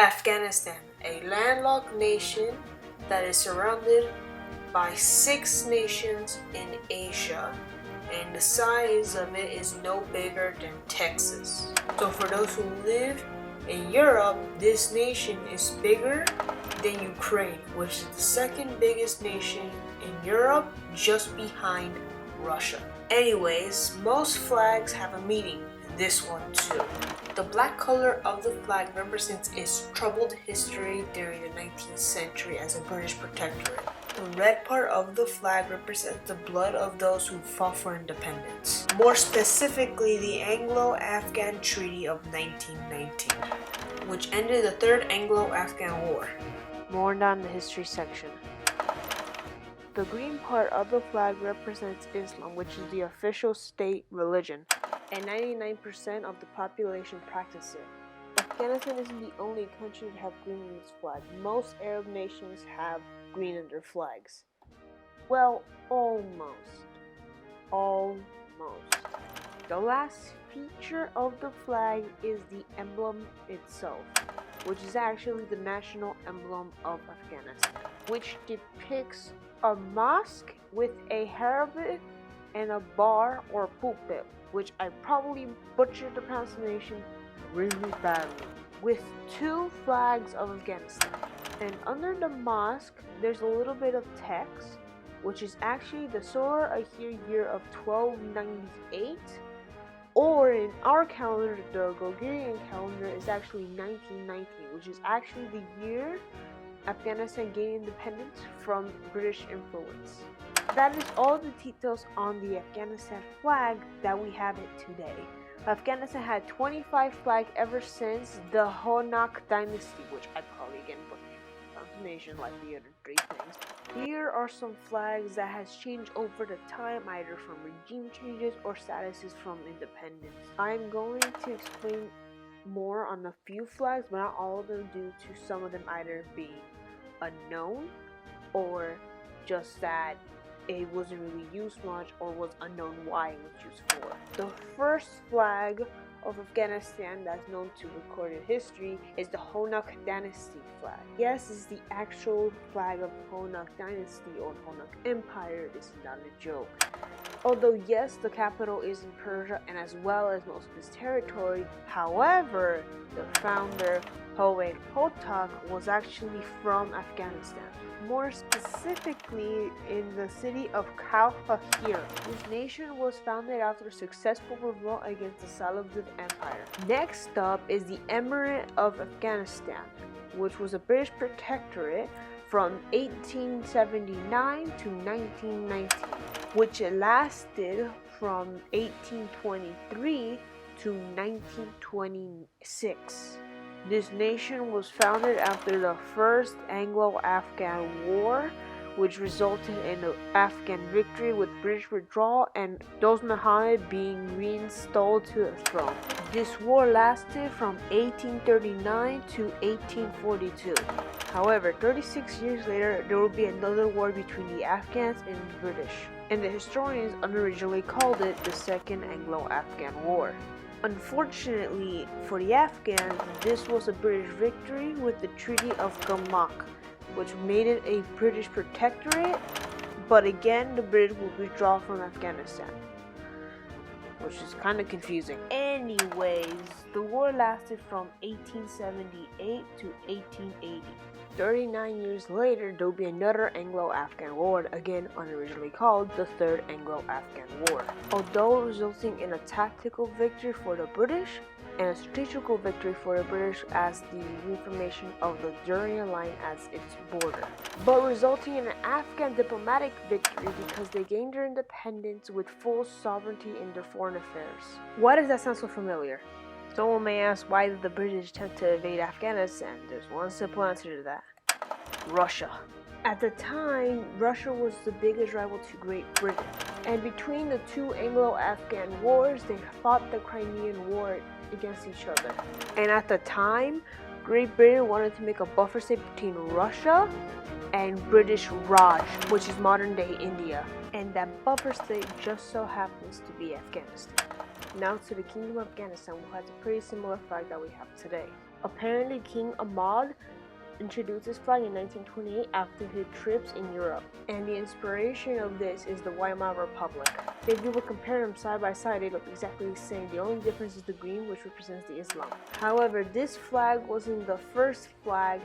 Afghanistan, a landlocked nation that is surrounded by 6 nations in Asia, and the size of it is no bigger than Texas. So for those who live in Europe, this nation is bigger than Ukraine, which is the second biggest nation in Europe, just behind Russia. Anyways, most flags have a meaning, and this one too. The black color of the flag represents its troubled history during the 19th century as a British protectorate. The red part of the flag represents the blood of those who fought for independence. More specifically, the Anglo-Afghan Treaty of 1919, which ended the Third Anglo-Afghan War. More down the history section. The green part of the flag represents Islam, which is the official state religion, and 99% of the population practice it. Afghanistan isn't the only country to have green in its flag. Most Arab nations have green in their flags. Well, almost. The last feature of the flag is the emblem itself, which is actually the national emblem of Afghanistan, which depicts a mosque with a harabit and a bar or pulpit, which I probably butchered the pronunciation really badly, with 2 flags of Afghanistan. And under the mosque, there's a little bit of text, which is actually the solar Ahir year of 1298, or in our calendar, the Gregorian calendar, is actually 1919, which is actually the year Afghanistan gained independence from British influence. That is all the details on the Afghanistan flag that we have it today. Afghanistan had 25 flags ever since the Honak dynasty, which I probably again put pronunciation like the other 3 things. Here are some flags that has changed over the time, either from regime changes or statuses from independence. I'm going to explain more on a few flags, but not all of them, due to some of them either being unknown or just that it wasn't really used much or was unknown why it was used for. The first flag of Afghanistan that's known to recorded history is the Honak dynasty flag. Yes, it's the actual flag of Honak dynasty or Honak empire. This is not a joke. Although yes, the capital is in Persia and as well as most of its territory, however, the founder Hoet Hotak was actually from Afghanistan. More specifically in the city of Kal-Hahir. This nation was founded after a successful revolt against the Safavid Empire. Next up is the Emirate of Afghanistan, which was a British protectorate from 1879 to 1919, which lasted from 1823 to 1926. This nation was founded after the First Anglo-Afghan War, which resulted in an Afghan victory with British withdrawal and Dost Muhammad being reinstalled to the throne. This war lasted from 1839 to 1842. However, 36 years later, there will be another war between the Afghans and the British, and the historians unoriginally called it the Second Anglo-Afghan War. Unfortunately for the Afghans, this was a British victory with the Treaty of Gamak, which made it a British protectorate, but again the British will withdraw from Afghanistan, which is kind of confusing. Anyways, the war lasted from 1878 to 1880. 39 years later, there will be another Anglo-Afghan War, again unoriginally called the Third Anglo-Afghan War. Although resulting in a tactical victory for the British and a strategical victory for the British as the reformation of the Durrani Line as its border, but resulting in an Afghan diplomatic victory because they gained their independence with full sovereignty in their foreign affairs. Why does that sound so familiar? Someone may ask, why did the British attempt to invade Afghanistan? There's one simple answer to that. Russia. At the time, Russia was the biggest rival to Great Britain, and between the 2 Anglo-Afghan wars, they fought the Crimean War against each other. And at the time, Great Britain wanted to make a buffer state between Russia and British Raj, which is modern-day India, and that buffer state just so happens to be Afghanistan. Now to the Kingdom of Afghanistan, which has a pretty similar flag that we have today. Apparently, King Ahmad introduced this flag in 1928 after his trips in Europe, and the inspiration of this is the Weimar Republic. If you would compare them side by side, they look exactly the same. The only difference is the green, which represents the Islam. However, this flag wasn't the first flag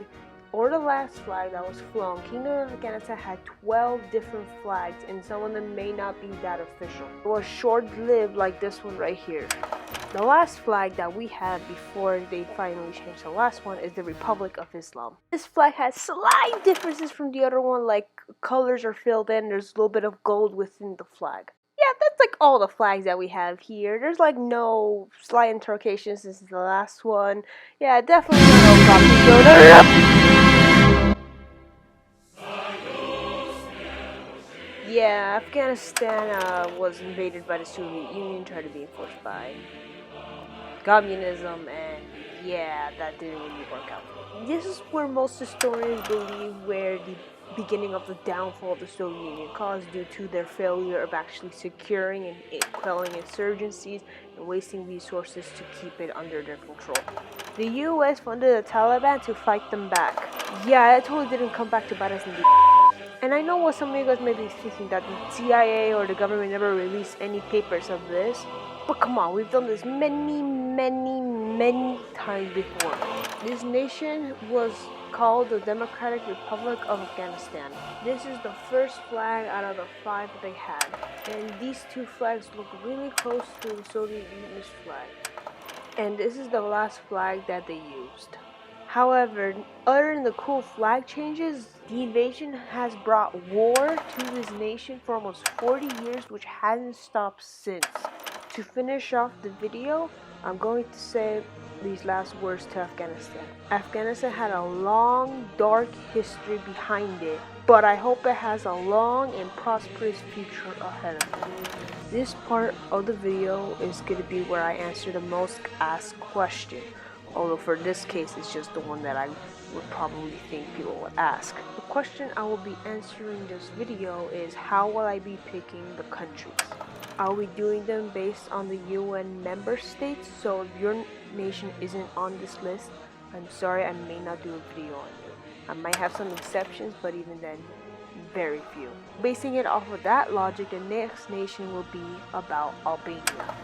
or the last flag that was flown. Kingdom of Afghanistan had 12 different flags, and some of them may not be that official. It was short-lived, like this one right here. The last flag that we had before they finally changed the last one is the Republic of Islam. This flag has slight differences from the other one, like colors are filled in, there's a little bit of gold within the flag. Yeah, that's like all the flags that we have here. There's like no slight intercalations. This is the last one. Yeah, definitely no propaganda. Yeah, Afghanistan was invaded by the Soviet Union, tried to be enforced by communism, and yeah, that didn't really work out. This is where most historians believe where the beginning of the downfall of the Soviet Union caused due to their failure of actually securing and quelling insurgencies and wasting resources to keep it under their control. The US funded the Taliban to fight them back. Yeah, it totally didn't come back to bite us in the and I know what some of you guys may be thinking, that the CIA or the government never released any papers of this. But come on, we've done this many times before. This nation was called the Democratic Republic of Afghanistan. This is the first flag out of the 5 that they had. And these 2 flags look really close to the Soviet Union's flag. And this is the last flag that they used. However, other than the cool flag changes, the invasion has brought war to this nation for almost 40 years, which hasn't stopped since. To finish off the video, I'm going to say these last words to Afghanistan. Afghanistan had a long, dark history behind it, but I hope it has a long and prosperous future ahead of it. This part of the video is going to be where I answer the most asked question. Although for this case, it's just the one that I would probably think people would ask. The question I will be answering this video is, how will I be picking the countries? Are we doing them based on the UN member states? So if your nation isn't on this list, I'm sorry, I may not do a video on you. I might have some exceptions, but even then, very few. Basing it off of that logic, the next nation will be about Albania.